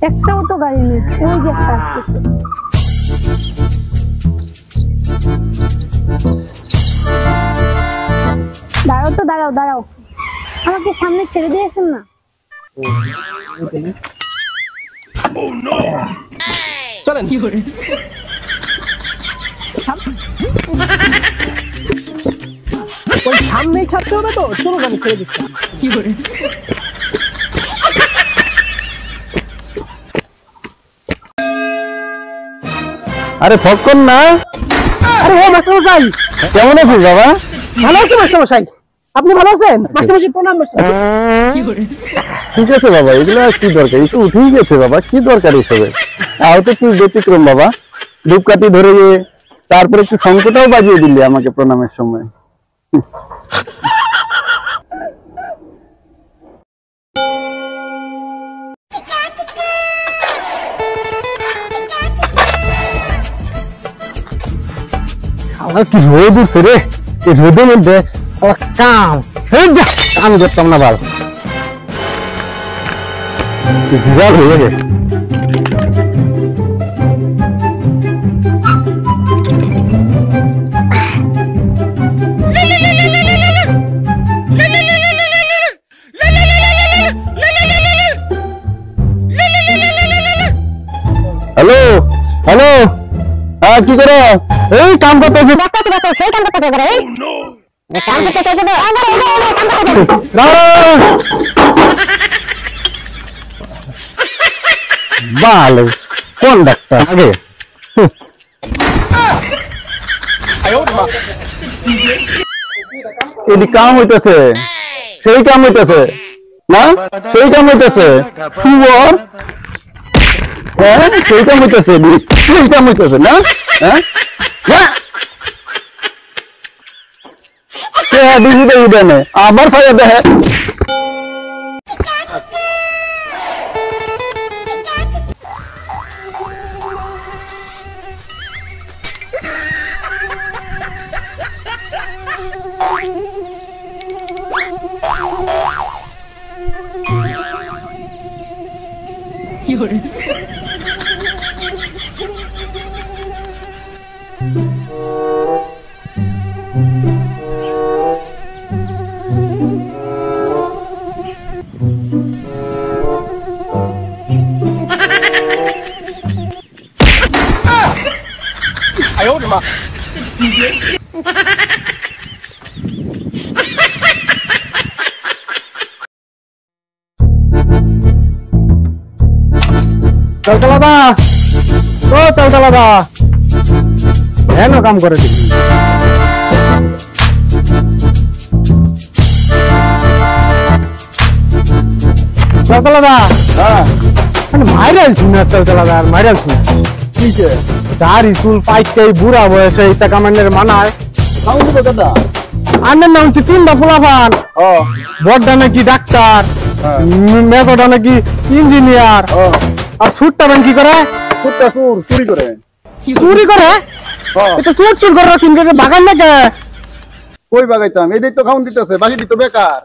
একটাও তো গাড়ি নেই, ওই যে একটা আসছে। দাঁড়াও তো, দাঁড়াও দাঁড়াও, আমাকে সামনে ছেড়ে দিয়ে আসেন না। চলেন। ওই সামনেই ছাড়তে হবে তো, চলো আমি ছেড়ে দিচ্ছি। আরে ফক্কন না? আরে ও মাস্টারমশাই, কেমন আছিস বাবা? ভালো আছি মাস্টারমশাই, আপনি ভালো আছেন? মাস্টারমশাই প্রণাম। ঠিক আছে বাবা, এগুলো আর কি দরকার? একটু উঠেই গেছে বাবা, কি দরকার এসবে? আর তো তুই ব্যতিক্রম বাবা, ধূপকাঠি ধরে গিয়ে তারপরে একটু শঙ্খটাও বাজিয়ে দিলি আমাকে প্রণামের সময়। আমার কি রোদ উঠছে রে, এই রোদের মধ্যে কাম কাম করতাম না ভালো, বিরাট হয়ে গেছে। হ্যালো হ্যালো, হ্যাঁ কি করো? এই কাম করতেছি। সেই কাম করতে পারে, কাম করতে চাইছে তো ভালো কোন ডাক্তার আগে এটি কাম হইতেছে, সেই কাম হইতেছে না, সেই কাম হইতেছে শুয়োর, হ্যাঁ সেই কাম হইতেছে, সেই কাম হইতেছে না, হ্যাঁ আবার ফাইয়া দেখে। কি করে চলতলাদা, ও চলতলাদা, হেন কাম করে দিবি। চলতলাদা, মাইরাল শুনে চলতলাদা, আর মাইরাল শুনে দাড়ি চুল পাইতে বুড়া বয়সে ইটা কামানের মানায়। আনের নাম হচ্ছে তিনটা ফুলাফান, বড়টা নাকি ডাক্তার, মেজটা নাকি ইঞ্জিনিয়ার, আর সুরটা কি করে? চুরি করে। চুরি করে? এটা চুর চুর করে চিন্তা বাগান নাকি? কই বাগাইতাম, এটাই তো খাউন দিতেছে, বাকি তো বেকার।